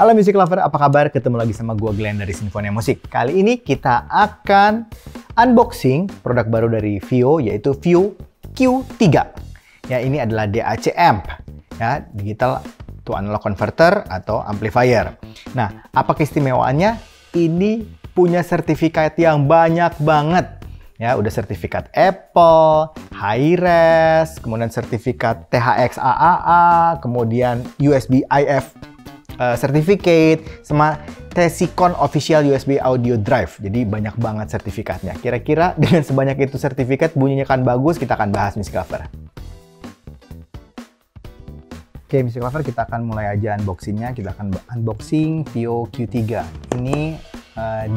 Halo Music Lover, apa kabar? Ketemu lagi sama gue Glenn dari Sinfonia Musik. Kali ini kita akan unboxing produk baru dari Vio, yaitu Vio Q3. Ya, ini adalah DAC amp, ya, digital to analog converter atau amplifier. Nah, apa keistimewaannya? Ini punya sertifikat yang banyak banget. Ya, udah sertifikat Apple, Hi-Res, kemudian sertifikat THX AAA, kemudian USB IF certificate, sama Tesicon Official USB Audio Drive. Jadi banyak banget sertifikatnya. Kira-kira dengan sebanyak itu sertifikat bunyinya kan bagus, kita akan bahas Music Lover. Oke, Music Lover, kita akan mulai aja unboxingnya. Kita akan unboxing Vio Q3. Ini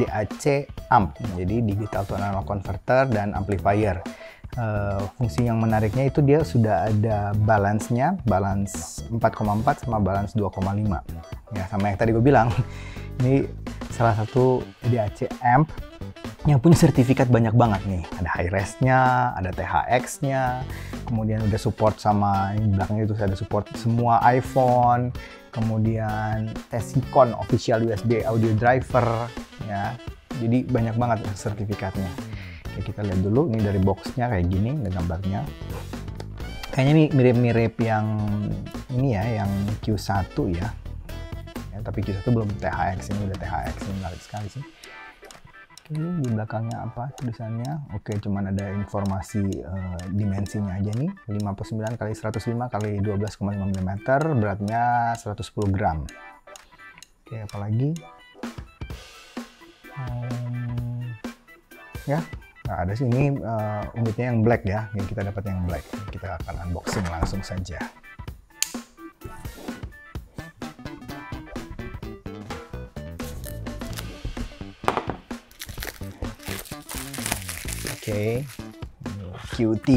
DAC amp, jadi digital to analog converter dan amplifier. Fungsi yang menariknya itu dia sudah ada balance-nya, balance 4,4 sama balance 2,5. Ya, sama yang tadi gue bilang, ini salah satu DAC amp yang punya sertifikat banyak banget nih. Ada Hi-Res-nya, ada THX-nya, kemudian udah support sama, ini belakangnya itu ada support semua iPhone, kemudian Tesicon Official USB Audio Driver, ya. Jadi banyak banget sertifikatnya. Oke, kita lihat dulu, ini dari boxnya kayak gini, ada gambarnya. Kayaknya ini mirip-mirip yang ini ya, yang Q1 ya. Tapi Q1 belum THX, ini udah THX, ini menarik sekali sih. Oke, di belakangnya apa tulisannya? Oke, cuman ada informasi dimensinya aja nih, 59 x 105 x 12,5 mm, beratnya 110 gram. Oke, apalagi? Ya, nah, ada sih ini unitnya yang black ya, yang kita dapat yang black. Kita akan unboxing langsung saja. Oke, Q3.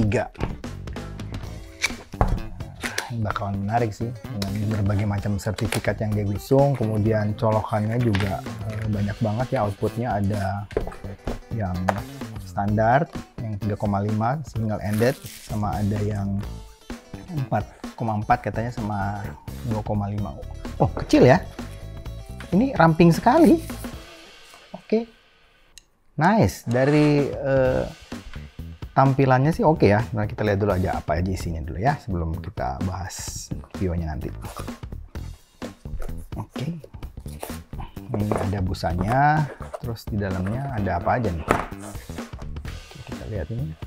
Ini bakalan menarik sih, dengan berbagai macam sertifikat yang dia usung, kemudian colokannya juga banyak banget ya, outputnya ada yang standar, yang 3,5 single ended, sama ada yang 4,4 katanya, sama 2,5. Oh, kecil ya. Ini ramping sekali. Oke. Nice. Dari tampilannya sih oke ya. Nah, kita lihat dulu aja apa aja isinya dulu ya, sebelum kita bahas Vio-nya nanti. Oke. Ini ada busanya, terus di dalamnya ada apa aja nih? Oke, kita lihat ini.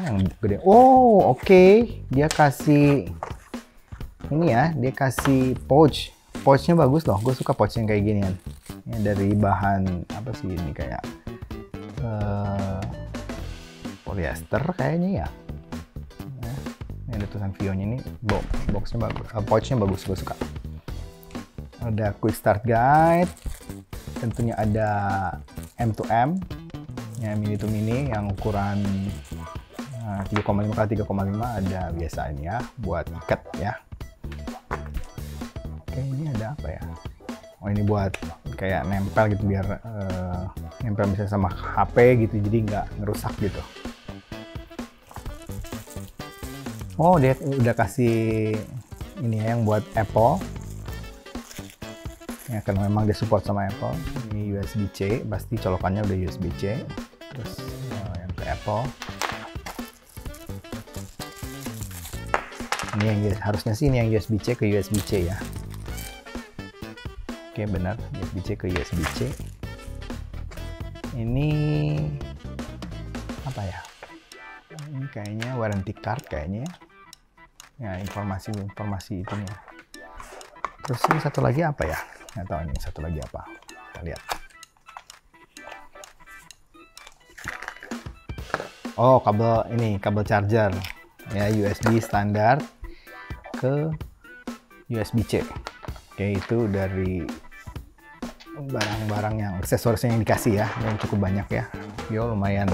Yang gede. Oh, oke. Dia kasih ini ya, dia kasih pouch. Pouchnya bagus loh. Gue suka pouch yang kayak gini kan. Ini dari bahan apa sih ini, kayak polyester kayaknya ya. Ini ada tulisan Vio-nya, ini boxnya bagus, pouchnya bagus, gue suka. Ada quick start guide, tentunya ada M2M, ya, mini to mini yang ukuran 3,5 x 3,5, ada biasa ini ya buat ikat ya. Oke, ini ada apa ya? Oh, ini buat kayak nempel gitu, biar nempel bisa sama HP gitu, jadi nggak ngerusak gitu. Oh, dia udah kasih ini ya, yang buat Apple. Ya, karena memang dia support sama Apple. Ini USB-C, pasti colokannya udah USB-C. Terus yang ke Apple. Ini yang harusnya sih ini yang USB-C ke USB-C ya. Oke, benar, USB-C ke USB-C. Ini apa ya? Ini kayaknya warranty card kayaknya ya. Ya, informasi itu nih. Terus ini satu lagi apa ya? Nggak tahu ini satu lagi apa. Kita lihat. Oh, kabel charger. Ya, USB standar ke USB-C. Oke, itu dari barang-barang yang aksesorisnya yang dikasih ya, yang cukup banyak ya. Vio lumayan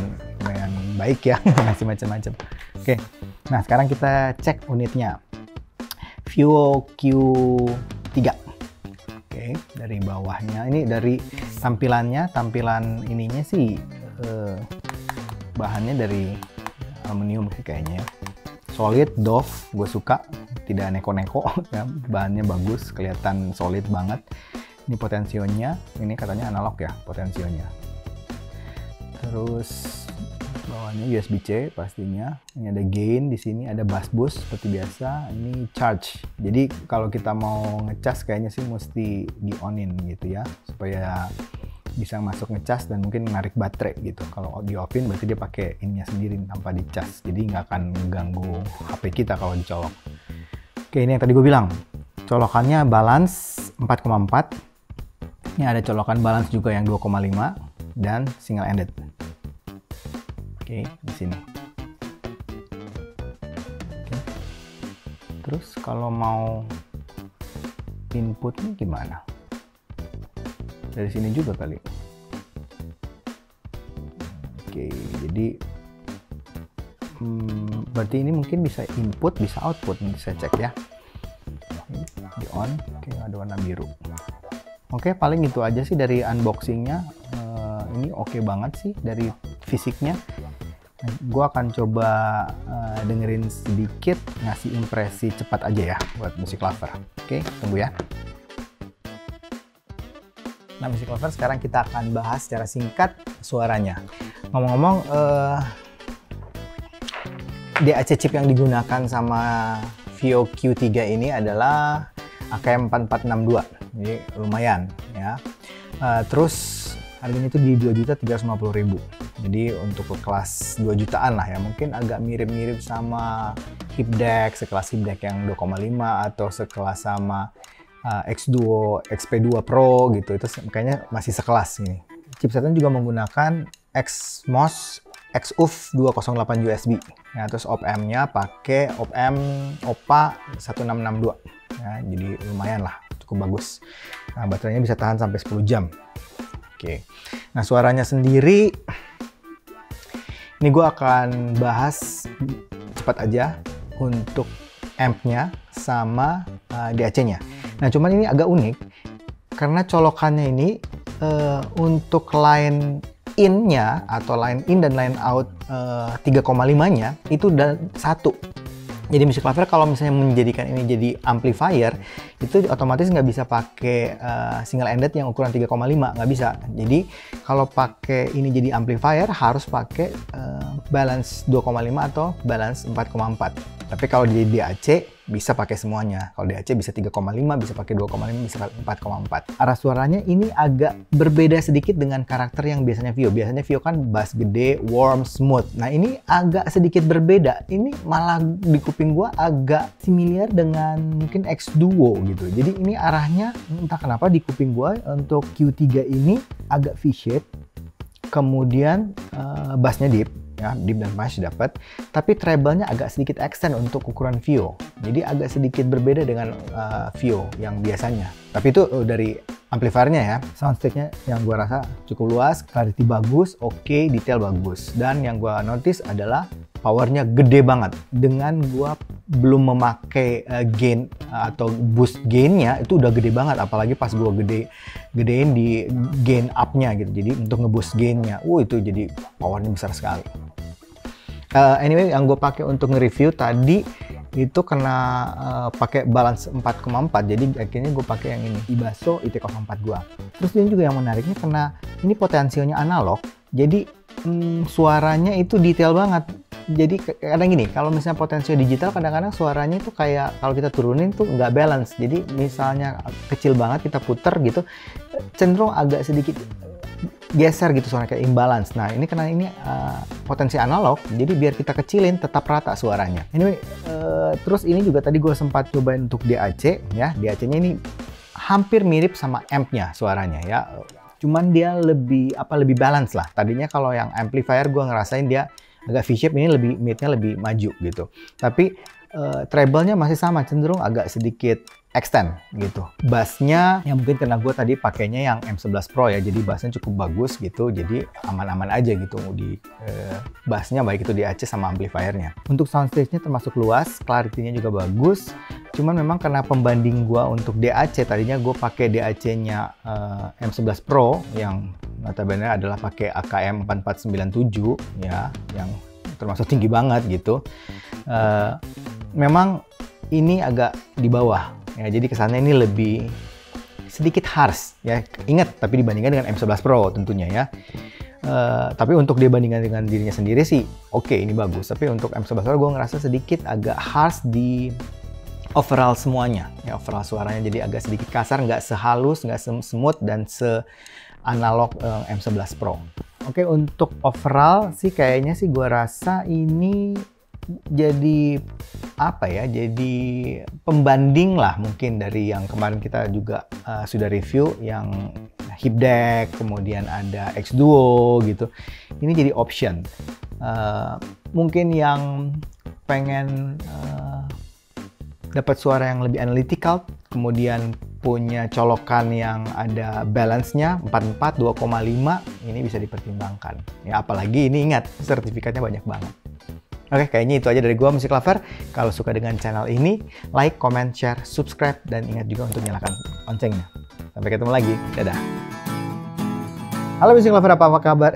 baik ya, ngasih macam-macam. Oke, nah sekarang kita cek unitnya. Vio Q3. Oke, dari bawahnya, ini dari tampilan ininya sih bahannya dari aluminium sih kayaknya ya. Solid, doff, gue suka. Tidak neko-neko, ya, bahannya bagus, kelihatan solid banget. Ini potensionya, ini katanya analog ya potensionya. Terus bawahnya USB-C pastinya. Ini ada gain, di sini ada bass boost seperti biasa. Ini charge. Jadi kalau kita mau ngecas kayaknya sih mesti di-on-in gitu ya, supaya bisa masuk ngecas dan mungkin narik baterai gitu. Kalau di-off-in berarti dia pakai ininya sendiri tanpa dicas. Jadi nggak akan mengganggu HP kita kalau dicolok. Oke, ini yang tadi gue bilang. Colokannya balance 4,4. Ini ada colokan balance juga yang 2,5 dan single ended. Oke, di sini. Oke. Terus kalau mau inputnya gimana? Dari sini juga kali. Oke, jadi berarti ini mungkin bisa input, bisa output. Nanti saya cek ya. Di on, oke, ada warna biru. Oke, paling itu aja sih dari unboxingnya. Ini oke banget sih dari fisiknya. Gue akan coba dengerin sedikit, ngasih impresi cepat aja ya buat Music Lover. Oke, tunggu ya. Nah, Music Lover, sekarang kita akan bahas secara singkat suaranya. Ngomong-ngomong, DAC chip yang digunakan sama VIO Q3 ini adalah AKM 4462. Jadi lumayan ya. Terus harganya itu di 2.350.000. Jadi untuk kelas 2 jutaan lah ya. Mungkin agak mirip-mirip sama Hipdeck, sekelas Hipdeck yang 2,5 atau sekelas sama X-Duo, XP2 Pro gitu. Itu kayaknya masih sekelas ini. Chipsetnya juga menggunakan XMOS XUF 208 USB. Ya, terus op-amp-nya pakai op-amp OPA 1662. Ya, jadi lumayan lah, cukup bagus. Nah, baterainya bisa tahan sampai 10 jam. Oke. Nah, suaranya sendiri ini gue akan bahas cepat aja untuk amp-nya sama DAC-nya. Nah, cuman ini agak unik karena colokannya ini untuk line in-nya atau line in dan line out 3,5-nya itu udah satu. Jadi Music Lover kalau misalnya menjadikan ini jadi amplifier, itu otomatis nggak bisa pakai single ended yang ukuran 3,5, nggak bisa. Jadi kalau pakai ini jadi amplifier harus pakai balance 2,5 atau balance 4,4. Tapi kalau di DAC bisa pakai semuanya. Kalau DAC bisa 3,5, bisa pakai 2,5, bisa 4,4. Arah suaranya ini agak berbeda sedikit dengan karakter yang biasanya VIO. Biasanya VIO kan bass gede, warm, smooth. Nah, ini agak sedikit berbeda. Ini malah di kuping gua agak similar dengan mungkin X-Duo gitu. Jadi ini arahnya entah kenapa di kuping gua untuk Q3 ini agak V-shape. Kemudian bassnya deep. Ya, deep dan punch dapat, tapi treble-nya agak sedikit extend untuk ukuran VIO. Jadi agak sedikit berbeda dengan VIO yang biasanya. Tapi itu dari amplifiernya ya. Soundstage-nya yang gua rasa cukup luas, clarity bagus, oke, detail bagus. Dan yang gua notice adalah powernya gede banget. Dengan gua belum memakai gain atau boost gainnya itu udah gede banget. Apalagi pas gua gedein di gain up-nya gitu. Jadi untuk ngeboost gainnya, itu jadi powernya besar sekali. Anyway, yang gue pakai untuk nge-review tadi itu kena pakai balance 4,4, jadi akhirnya gue pakai yang ini, Ibasso IT04 gua. Terus ini juga yang menariknya karena ini potensionya analog, jadi suaranya itu detail banget. Jadi kadang gini, kalau misalnya potensio digital kadang-kadang suaranya itu kayak kalau kita turunin tuh nggak balance. Jadi misalnya kecil banget kita puter gitu, cenderung agak sedikit geser gitu suaranya kayak imbalance. Nah, ini karena ini potensi analog, jadi biar kita kecilin tetap rata suaranya. Anyway, terus ini juga tadi gue sempat cobain untuk DAC ya. DAC-nya ini hampir mirip sama amp-nya suaranya ya. Cuman dia lebih balance lah. Tadinya kalau yang amplifier gue ngerasain dia agak V-shape, ini mid-nya lebih maju gitu. Tapi treble-nya masih sama, cenderung agak sedikit extend gitu. Bassnya yang mungkin karena gue tadi pakainya yang M11 Pro ya, jadi bassnya cukup bagus gitu, jadi aman-aman aja gitu di bassnya, baik itu di DAC sama amplifiernya. Untuk soundstage-nya termasuk luas, clarity-nya juga bagus. Cuman memang karena pembanding gue untuk DAC, tadinya gue pakai DAC-nya M11 Pro yang notabene adalah pakai AKM 4497 ya, yang termasuk tinggi banget gitu. Memang ini agak di bawah ya, jadi kesannya ini lebih sedikit harsh ya. Ingat, tapi dibandingkan dengan M11 Pro tentunya ya. Tapi untuk dibandingkan dengan dirinya sendiri sih oke, ini bagus. Tapi untuk M11 Pro gue ngerasa sedikit agak harsh di overall semuanya ya, overall suaranya jadi agak sedikit kasar, nggak sehalus, nggak smooth dan se-analog M11 Pro. Oke, untuk overall sih kayaknya sih gue rasa ini jadi apa ya, jadi pembanding lah mungkin dari yang kemarin kita juga sudah review yang Hipdeck, kemudian ada X Duo gitu. Ini jadi option. Mungkin yang pengen dapat suara yang lebih analytical, kemudian punya colokan yang ada balance-nya 44, 2,5, ini bisa dipertimbangkan. Ya apalagi ini ingat sertifikatnya banyak banget. Oke, kayaknya itu aja dari gua Music Lover. Kalau suka dengan channel ini, like, comment, share, subscribe, dan ingat juga untuk nyalakan loncengnya. Sampai ketemu lagi. Dadah. Halo Music Lover, apa kabar?